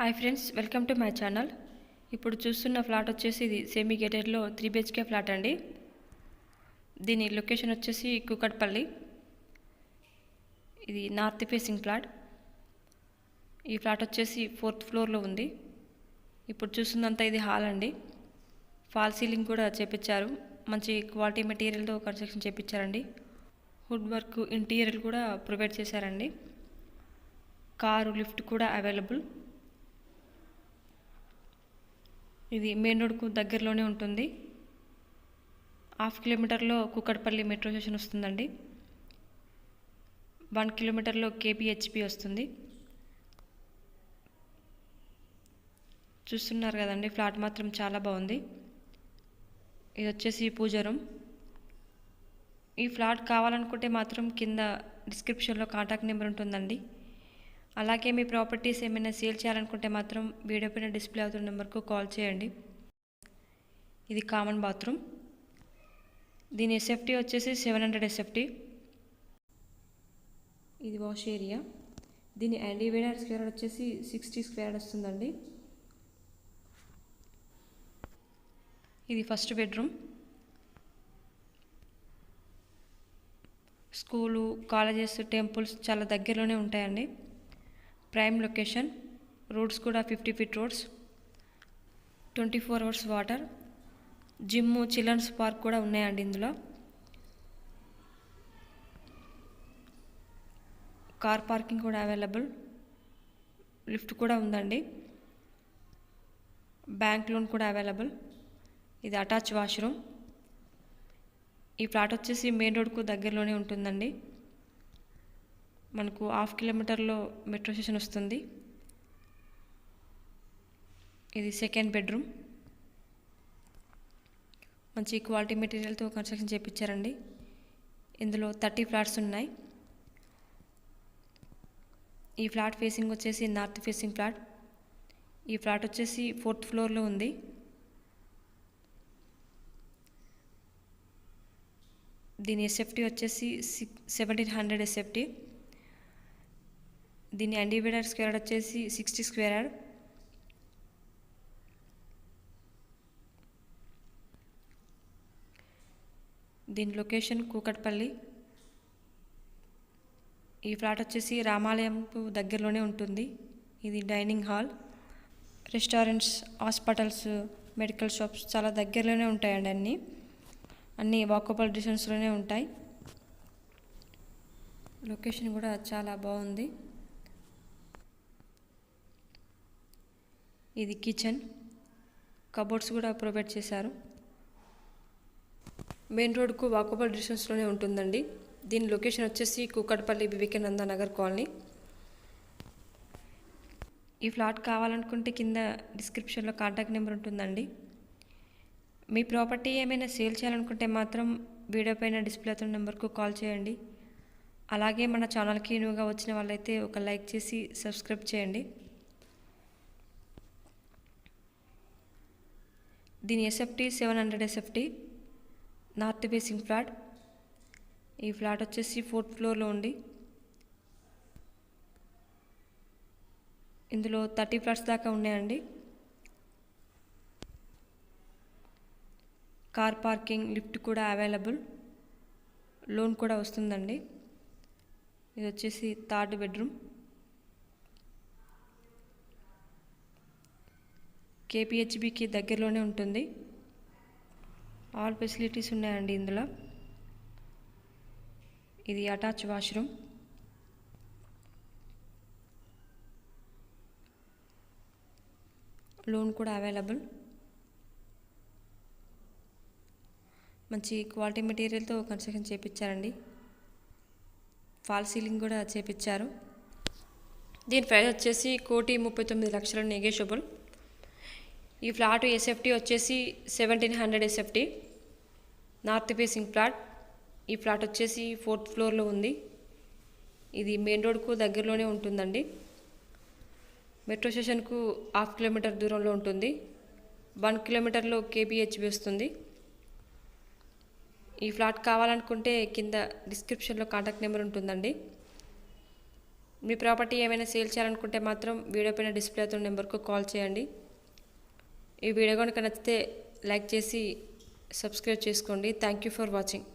Hi friends, welcome to my channel. ఇప్పుడు చూస్తున్న flat వచ్చేసి ఇది సెమీ గేటెడ్లో 3 BHK ఫ్లాట్ అండి. దీని లొకేషన్ వచ్చేసి కూకట్పల్లి. ఇది నార్త్ ఫేసింగ్ ఫ్లాట్. ఈ ఫ్లాట్ వచ్చేసి 4th ఫ్లోర్లో ఉంది. ఇప్పుడు చూస్తున్నంత ఇది హాల్ అండి. ఫాల్ సీలింగ్ కూడా చేపించారు. మంచి క్వాలిటీ మెటీరియల్తో కన్స్ట్రక్షన్ చేపించారండి. వుడ్ వర్క్ ఇంటీరియర్ కూడా ప్రొవైడ్ చేశారండి. కారు లిఫ్ట్ కూడా అవైలబుల్. ఇది మెయిన్ రోడ్కు దగ్గరలోనే ఉంటుంది. 1/2 కిలోమీటర్లో కూకట్పల్లి మెట్రో స్టేషన్ వస్తుందండి. 1 కిలోమీటర్లో KPHP వస్తుంది. చూస్తున్నారు కదండి, ఫ్లాట్ మాత్రం చాలా బాగుంది. ఇది వచ్చేసి పూజ రూమ్. ఈ ఫ్లాట్ కావాలనుకుంటే మాత్రం కింద డిస్క్రిప్షన్లో కాంటాక్ట్ నెంబర్ ఉంటుందండి. అలాగే మీ ప్రాపర్టీస్ ఏమైనా సేల్ చేయాలనుకుంటే మాత్రం వీడియో పైన డిస్ప్లే అవుతున్న నెంబర్కు కాల్ చేయండి. ఇది కామన్ బాత్రూమ్. దీని SFT వచ్చేసి 700 SFT. ఇది వాష్ ఏరియా. దీని అన్డివైడెడ్ స్క్వేర్ యార్డ్ వచ్చేసి 60 స్క్వేర్ యార్డ్ వస్తుందండి. ఇది first bedroom. School, colleges, temples చాలా దగ్గరలోనే ఉంటాయండి. Prime location. రోడ్స్ కూడా 50 feet roads. 24 hours water. Gym, childrens park కూడా ఉన్నాయండి ఇందులో. కార్ పార్కింగ్ కూడా అవైలబుల్. లిఫ్ట్ కూడా ఉందండి. బ్యాంక్ లోన్ కూడా అవైలబుల్. ఇది అటాచ్ వాష్రూమ్. ఈ ఫ్లాట్ వచ్చేసి మెయిన్ రోడ్కు దగ్గరలోనే ఉంటుందండి. మనకు 1/2 కిలోమీటర్లో మెట్రో స్టేషన్ వస్తుంది. ఇది సెకండ్ బెడ్రూమ్. మంచి క్వాలిటీ మెటీరియల్తో కన్స్ట్రక్షన్ చేయించారండి. ఇందులో 30 ఫ్లాట్స్ ఉన్నాయి. ఈ ఫ్లాట్ ఫేసింగ్ వచ్చేసి నార్త్ ఫేసింగ్ ఫ్లాట్. ఈ ఫ్లాట్ వచ్చేసి 4th ఫ్లోర్లో ఉంది. దీని SFT వచ్చేసి 1700 SFT. దీని అన్డివైడెడ్ స్క్వేర్ యార్డ్ వచ్చేసి 60 స్క్వేర్ యార్డ్. దీని లొకేషన్ కూకట్పల్లి. ఈ ఫ్లాట్ వచ్చేసి రామాలయంకు దగ్గరలోనే ఉంటుంది. ఇది dining hall. Restaurants, hospitals, medical shops చాలా దగ్గరలోనే ఉంటాయండి. అన్నీ వాకబుల్ డిస్టెన్స్లోనే ఉంటాయి. లొకేషన్ కూడా చాలా బాగుంది. ఇది కిచెన్. కబోర్డ్స్ కూడా ప్రొవైడ్ చేశారు. మెయిన్ రోడ్కు వాకబుల్ డిస్టెన్స్లోనే ఉంటుందండి. దీని లొకేషన్ వచ్చేసి కూకట్పల్లి వివేకానంద నగర్ కాలనీ. ఈ ఫ్లాట్ కావాలనుకుంటే కింద డిస్క్రిప్షన్లో కాంటాక్ట్ నెంబర్ ఉంటుందండి. మీ ప్రాపర్టీ ఏమైనా సేల్ చేయాలనుకుంటే మాత్రం వీడియో పైన డిస్ప్లే అవుతున్న నెంబర్కు కాల్ చేయండి. అలాగే మన ఛానల్కి న్యూగా వచ్చిన వాళ్ళైతే ఒక లైక్ చేసి సబ్స్క్రైబ్ చేయండి. దీని SFT 700 SFT. North facing flat. ఈ ఫ్లాట్ వచ్చేసి 4th ఫ్లోర్లో ఉంది. ఇందులో 30 ఫ్లాట్స్ దాకా ఉన్నాయండి. కార్ పార్కింగ్, లిఫ్ట్ కూడా అవైలబుల్. లోన్ కూడా వస్తుందండి. ఇది వచ్చేసి 3rd బెడ్రూమ్. KPHBకి దగ్గరలోనే ఉంటుంది. ఆల్ ఫెసిలిటీస్ ఉన్నాయండి ఇందులో. ఇది అటాచ్ వాష్రూమ్. లోన్ కూడా అవైలబుల్. మంచి క్వాలిటీ మెటీరియల్తో కన్స్ట్రక్షన్ చేయించారండి. ఫాల్ సీలింగ్ కూడా చేయించారు. దీని ప్రైస్ వచ్చేసి 1,39,00,000 నెగోషియబుల్. ఈ ఫ్లాట్ SFT వచ్చేసి 1700 SFT. North facing flat. ఈ ఫ్లాట్ వచ్చేసి 4th ఫ్లోర్లో ఉంది. ఇది మెయిన్ రోడ్కు దగ్గరలోనే ఉంటుందండి. మెట్రో స్టేషన్కు 1/2 కిలోమీటర్ దూరంలో ఉంటుంది. 1 కిలోమీటర్లో KPHB వస్తుంది. ఈ ఫ్లాట్ కావాలనుకుంటే కింద డిస్క్రిప్షన్లో కాంటాక్ట్ నెంబర్ ఉంటుందండి. మీ ప్రాపర్టీ ఏమైనా సేల్ చేయాలనుకుంటే మాత్రం వీడియో పైన డిస్ప్లే అవుతున్న నెంబర్కు కాల్ చేయండి. ఈ వీడియో కనుక నచ్చితే లైక్ చేసి సబ్స్క్రైబ్ చేసుకోండి. Thank you for watching.